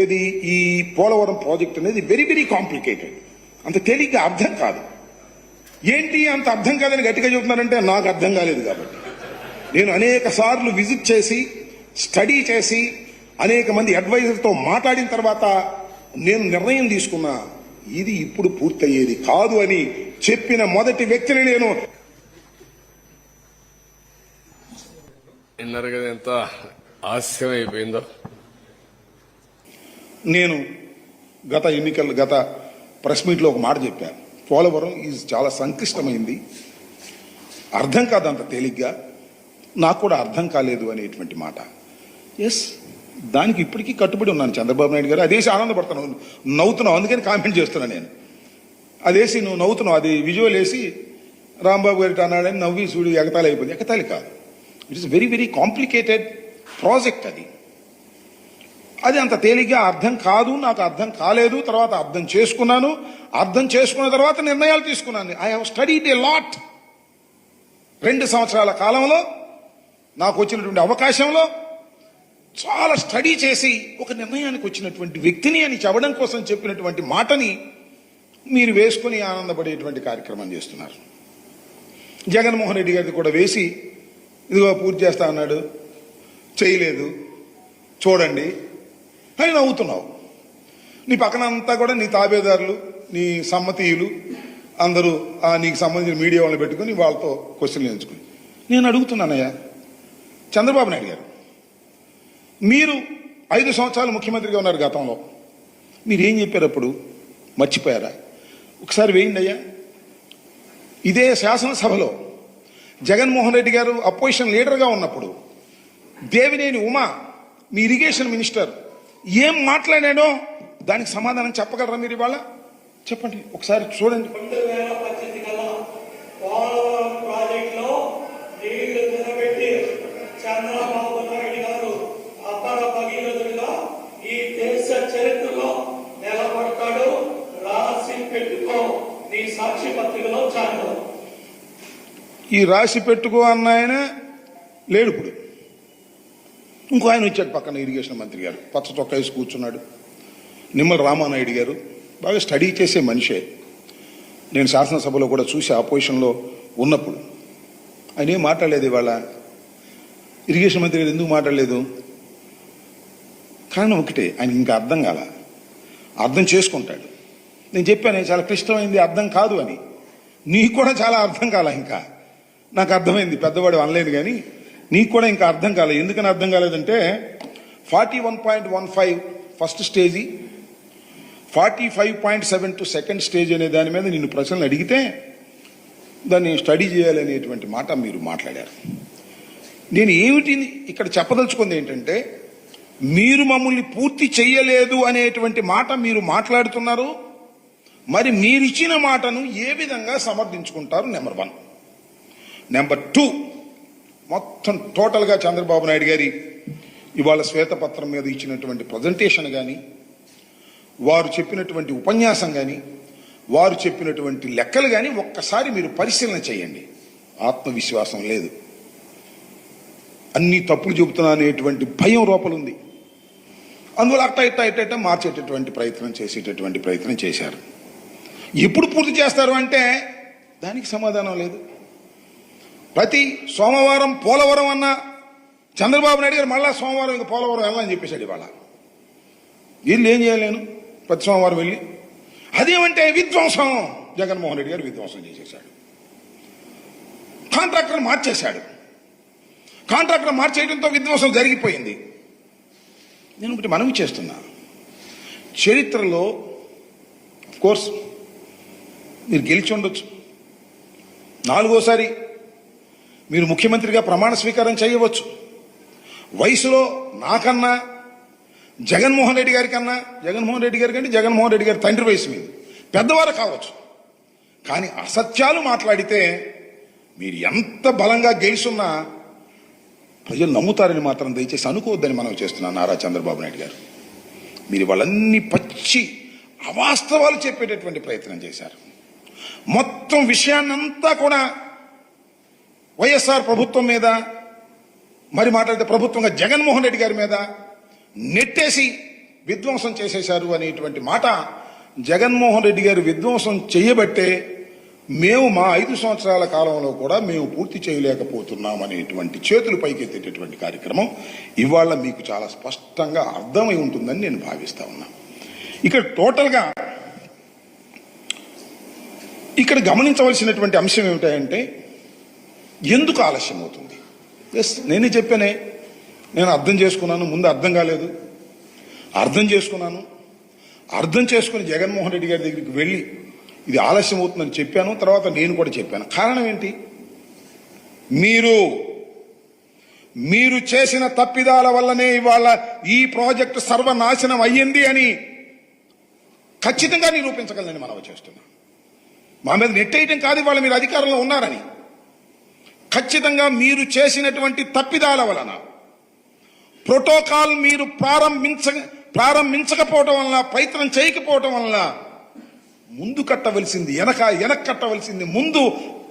ఏది ఈ పోలవరం ప్రాజెక్ట్ అనేది వెరీ వెరీ కాంప్లికేటెడ్, అంత తేలిగ్గా అర్థం కాదు. ఏంటి అంత అర్థం కాదని గట్టిగా చెబుతున్నారంటే నాకు అర్థం కాలేదు కాబట్టి. నేను అనేక సార్లు విజిట్ చేసి స్టడీ చేసి అనేక మంది అడ్వైజర్తో మాట్లాడిన తర్వాత నేను నిర్ణయం తీసుకున్నా, ఇది ఇప్పుడు పూర్తయ్యేది కాదు అని చెప్పిన మొదటి వ్యక్తిని నేను. విన్నారు కదా ఎంత ఆలస్యం అయిపోయిందో. నేను గత ప్రెస్ మీట్లో ఒక మాట చెప్పాను, పోలవరం ఈజ్ చాలా సంక్లిష్టమైంది, అర్థం కాదు అంత తేలిగ్గా, నాకు కూడా అర్థం కాలేదు అనేటువంటి మాట. ఎస్, దానికి ఇప్పటికీ కట్టుబడి ఉన్నాను. చంద్రబాబు నాయుడు గారు అదేసి ఆనందపడుతున్నావు, నవ్వుతున్నావు, అందుకని కామెంట్ చేస్తున్నా నేను. అదేసి నువ్వు నవ్వుతున్నావు, అది విజువల్ వేసి రాంబాబు గారికి అన్నాడని నవ్వి చూడు ఎగతాళి అయిపోయింది. ఎగతాళి కాదు, it is very very complicated project. అది అంత తేలిగ్గా అర్థం కాదు, నాకు అర్థం కాలేదు. తర్వాత అర్థం చేసుకున్నాను, అర్థం చేసుకున్న తర్వాత నిర్ణయాలు తీసుకున్నాను. I have studied a lot. 2 సంవత్సరాల కాలంలో నాకు వచ్చినటువంటి అవకాశంలో చాలా స్టడీ చేసి ఒక నిర్ణయానికి వచ్చినటువంటి వ్యక్తిని అని చెప్పడం కోసం చెప్పినటువంటి మాటని మీరు వేసుకుని ఆనందపడేటువంటి కార్యక్రమం చేస్తున్నారు. జగన్మోహన్ రెడ్డి గారిది కూడా వేసి ఇదిగో పూర్తి చేస్తా అన్నాడు, చేయలేదు, చూడండి అని నవ్వుతున్నావు. నీ పక్కన అంతా కూడా నీ తాబేదారులు, నీ సమ్మతీయులు అందరూ నీకు సంబంధించిన మీడియా వాళ్ళని పెట్టుకుని వాళ్ళతో క్వశ్చన్లు ఎంచుకుని. నేను అడుగుతున్నానయ్యా, చంద్రబాబు నాయుడు గారు, మీరు 5 సంవత్సరాలు ముఖ్యమంత్రిగా ఉన్నారు. గతంలో మీరు ఏం చెప్పారు అప్పుడు? మర్చిపోయారా? ఒకసారి వేయండి అయ్యా. ఇదే శాసనసభలో జగన్మోహన్ రెడ్డి గారు అపోజిషన్ లీడర్గా ఉన్నప్పుడు దేవినేని ఉమా మీ ఇరిగేషన్ మినిస్టర్ ఏం మాట్లాడాడో దానికి సమాధానం చెప్పగలరా మీరు? ఇవాళ చెప్పండి, ఒకసారి చూడండి. 2018 కల్లా పోలవరం ప్రాజెక్టులో నీళ్లు నిలబెట్టి చంద్రబాబు నాయుడు గారు అపర భగీరథుడిగా ఈ దేశ చరిత్రలో నిలబడతాడు, రాసి పెట్టుకో, నీ సాక్షి పత్రికలో చాలు. ఈ రాసి పెట్టుకో అన్న ఆయన లేడు. ఇప్పుడు ఇంకో ఆయన వచ్చాడు పక్కన, ఇరిగేషన్ మంత్రి గారు, పచ్చ చొక్కా వేసి కూర్చున్నాడు, నిమ్మల రామానాయుడు గారు. బాగా స్టడీ చేసే మనిషే. నేను శాసనసభలో కూడా చూసి ఆపోజిషన్లో ఉన్నప్పుడు ఆయన ఏం మాట్లాడలేదు. ఇవాళ ఇరిగేషన్ మంత్రి గారు ఎందుకు మాట్లాడలేదు? కారణం ఒకటే, ఆయన ఇంకా అర్థం కాల. అర్థం చేసుకుంటాడు. నేను చెప్పాను చాలా క్లిష్టమైంది, అర్థం కాదు అని. నీకు కూడా చాలా అర్థం కాల. ఇంకా నాకు అర్థమైంది, పెద్దవాడు అనలేను, కానీ నీకు కూడా ఇంకా అర్థం కాలేదు. ఎందుకని అర్థం కాలేదంటే 41.15 ఫస్ట్ స్టేజీ, 45.72 సెకండ్ స్టేజ్ అనే దాని మీద నిన్ను ప్రశ్నలు అడిగితే దాన్ని స్టడీ చేయాలనేటువంటి మాట మీరు మాట్లాడారు. నేను ఏమిటి ఇక్కడ చెప్పదలుచుకుంది ఏంటంటే, మీరు మమ్మల్ని పూర్తి చేయలేదు అనేటువంటి మాట మీరు మాట్లాడుతున్నారు. మరి మీరిచ్చిన మాటను ఏ విధంగా సమర్థించుకుంటారు? నెంబర్ 1. నెంబర్ 2, మొత్తం టోటల్గా చంద్రబాబు నాయుడు గారి ఇవాళ శ్వేతపత్రం మీద ఇచ్చినటువంటి ప్రజెంటేషన్ కానీ, వారు చెప్పినటువంటి ఉపన్యాసం కానీ, వారు చెప్పినటువంటి లెక్కలు కానీ ఒక్కసారి మీరు పరిశీలన చేయండి. ఆత్మవిశ్వాసం లేదు, అన్ని తప్పులు చెబుతున్నా అనేటువంటి భయం లోపలుంది. అందువల్ల అట్ట మార్చేటటువంటి ప్రయత్నం చేసేటటువంటి ప్రయత్నం చేశారు. ఎప్పుడు పూర్తి చేస్తారు అంటే దానికి సమాధానం లేదు. ప్రతి సోమవారం పోలవరం అన్న చంద్రబాబు నాయుడు గారు మళ్ళా సోమవారం ఇంకా పోలవరం వెళ్ళాలని చెప్పేశాడు. ఇవాళ వీళ్ళు ఏం చేయలేను, ప్రతి సోమవారం వెళ్ళి అదేమంటే విధ్వంసం. జగన్మోహన్ రెడ్డి గారు విధ్వంసం చేసేశాడు, కాంట్రాక్టర్ మార్చేశాడు. కాంట్రాక్టర్ మార్చేయడంతో విధ్వంసం జరిగిపోయింది. నేను ఒకటి మనవి చేస్తున్నా, చరిత్రలో కోర్స్ మీరు గెలిచి ఉండొచ్చు, 4వసారి మీరు ముఖ్యమంత్రిగా ప్రమాణ స్వీకారం చేయవచ్చు. వయసులో నాకన్నా జగన్మోహన్ రెడ్డి గారి కంటే జగన్మోహన్ రెడ్డి గారి తండ్రి వయసు మీద పెద్దవారు కావచ్చు. కానీ అసత్యాలు మాట్లాడితే మీరు ఎంత బలంగా గెలుచున్నా ప్రజలు నమ్ముతారని మాత్రం దయచేసి అనుకోవద్దని మనం చేస్తున్నాం. నారా చంద్రబాబు నాయుడు గారు, మీరు వాళ్ళన్ని పచ్చి అవాస్తవాలు చెప్పేటటువంటి ప్రయత్నం చేశారు. మొత్తం విషయాన్నంతా కూడా వైఎస్ఆర్ ప్రభుత్వం మీద, మరి మాట్లాడితే ప్రభుత్వంగా జగన్మోహన్ రెడ్డి గారి మీద నెట్టేసి విధ్వంసం చేసేశారు అనేటువంటి మాట జగన్మోహన్ రెడ్డి గారు విధ్వంసం చేయబట్టే మేము మా 5 సంవత్సరాల కాలంలో కూడా మేము పూర్తి చేయలేకపోతున్నాం అనేటువంటి చేతులు పైకెత్తేటటువంటి కార్యక్రమం ఇవాళ మీకు చాలా స్పష్టంగా అర్థమై ఉంటుందని నేను భావిస్తా ఉన్నా. ఇక్కడ టోటల్గా ఇక్కడ గమనించవలసినటువంటి అంశం ఏమిటంటే ఎందుకు ఆలస్యం అవుతుంది. ఎస్, నేనే చెప్పానే, నేను అర్థం చేసుకున్నాను, ముందు అర్థం కాలేదు, అర్థం చేసుకున్నాను, అర్థం చేసుకుని జగన్మోహన్ రెడ్డి గారి దగ్గరికి వెళ్ళి ఇది ఆలస్యం అవుతుందని చెప్పాను. తర్వాత నేను కూడా చెప్పాను. కారణం ఏంటి? మీరు చేసిన తప్పిదాల వల్లనే ఇవాళ ఈ ప్రాజెక్టు సర్వనాశనం అయ్యింది అని ఖచ్చితంగా నిరూపించగలనని మనవి చేస్తున్నా. మా మీద నెట్టేయటం కాదు, ఇవాళ మీరు అధికారంలో ఉన్నారని. ఖచ్చితంగా మీరు చేసినటువంటి తప్పిదాల వలన ప్రోటోకాల్ మీరు ప్రారంభించకపోవటం వలన, ప్రయత్నం చేయకపోవటం వలన, ముందు కట్టవలసింది వెనక కట్టవలసింది ముందు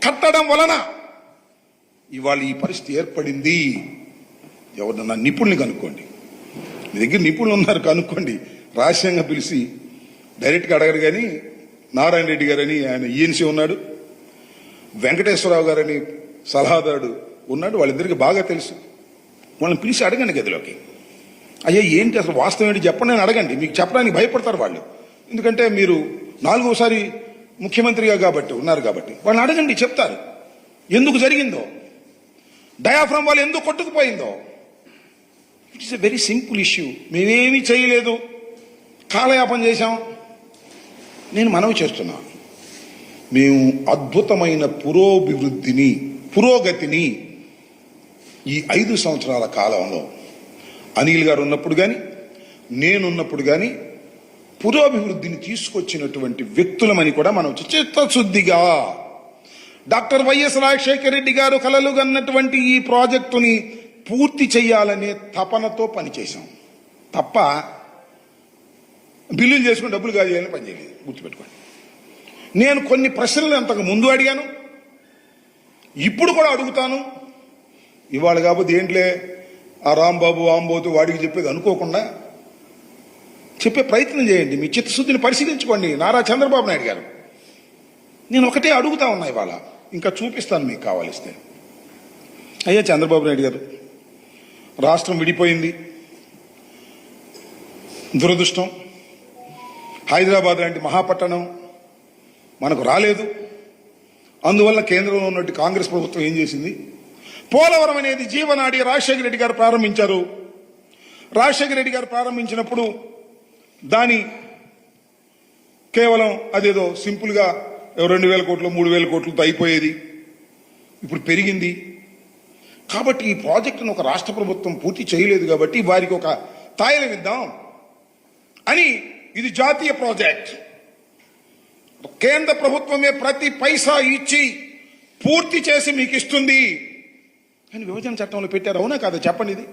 కట్టడం వలన ఇవాళ ఈ పరిస్థితి ఏర్పడింది. ఎవరన్నా నిపుణుల్ని కనుక్కోండి, మీ దగ్గర నిపుణులు ఉన్నారు కనుక్కోండి. రహస్యంగా పిలిచి డైరెక్ట్గా అడగరు. కానీ నారాయణ రెడ్డి గారని ఆయన ఈఎన్సీ ఉన్నాడు, వెంకటేశ్వరరావు గారని సలహాదారుడు ఉన్నాడు, వాళ్ళిద్దరికి బాగా తెలుసు. వాళ్ళని పిలిచి అడగండి గదిలోకి, అయ్యా ఏంటి అసలు వాస్తవం ఏంటి చెప్పండి అని అడగండి. మీకు చెప్పడానికి భయపడతారు వాళ్ళు, ఎందుకంటే మీరు 4వసారి ముఖ్యమంత్రిగా కాబట్టి ఉన్నారు కాబట్టి. వాళ్ళని అడగండి, చెప్తారు ఎందుకు జరిగిందో, డయాఫ్రమ్ వాళ్ళు ఎందుకు కొట్టుకుపోయిందో. It is a very simple issue. మేమేమీ చేయలేదు, కాలయాపన చేశాం. నేను మనవి చేస్తున్నా, మేము అద్భుతమైన పురోగతిని ఈ 5 సంవత్సరాల కాలంలో అనిల్ గారు ఉన్నప్పుడు కానీ నేనున్నప్పుడు కానీ పురోభివృద్ధిని తీసుకొచ్చినటువంటి వ్యక్తులమని కూడా మనం చిత్తశుద్ధిగా డాక్టర్ వైఎస్ రాజశేఖర రెడ్డి గారు కలలు కన్నటువంటి ఈ ప్రాజెక్టుని పూర్తి చేయాలనే తపనతో పనిచేశాం తప్ప బిల్లులు చేసుకుని డబ్బులు కాజేయాలని పనిచేయలేదు. గుర్తుపెట్టుకోండి. నేను కొన్ని ప్రశ్నలు అంతకు ముందు అడిగాను, ఇప్పుడు కూడా అడుగుతాను. ఇవాళ కాకపోతే ఏంట్లే ఆ రాంబాబు ఆంబోతు వాడికి చెప్పేది అనుకోకుండా చెప్పే ప్రయత్నం చేయండి. మీ చిత్తశుద్ధిని పరిశీలించుకోండి. నారా చంద్రబాబు నాయుడు గారు, నేను ఒకటే అడుగుతా ఉన్నా, ఇవాళ ఇంకా చూపిస్తాను మీకు కావాలిస్తే. అయ్యా చంద్రబాబు నాయుడు గారు, రాష్ట్రం విడిపోయింది, దురదృష్టం. హైదరాబాద్ లాంటి మహాపట్టణం మనకు రాలేదు. అందువల్ల కేంద్రంలో ఉన్నట్టు కాంగ్రెస్ ప్రభుత్వం ఏం చేసింది? పోలవరం అనేది జీవనాడి రాజశేఖర రెడ్డి గారు ప్రారంభించారు. రాజశేఖర రెడ్డి గారు ప్రారంభించినప్పుడు దాని కేవలం అదేదో సింపుల్గా 2,000 కోట్లు 3,000 కోట్లతో అయిపోయేది. ఇప్పుడు పెరిగింది. కాబట్టి ఈ ప్రాజెక్టును ఒక రాష్ట్ర ప్రభుత్వం పూర్తి చేయలేదు కాబట్టి వారికి ఒక తాయిలం ఇద్దాం అని, ఇది జాతీయ ప్రాజెక్ట్, కేంద్ర ప్రభుత్వమే ప్రతి పైసా ఇచ్చి పూర్తి చేసి మీకు ఇస్తుంది అని విభజన చట్టంలో పెట్టారు. అవునా కాదా చెప్పండి. ఇది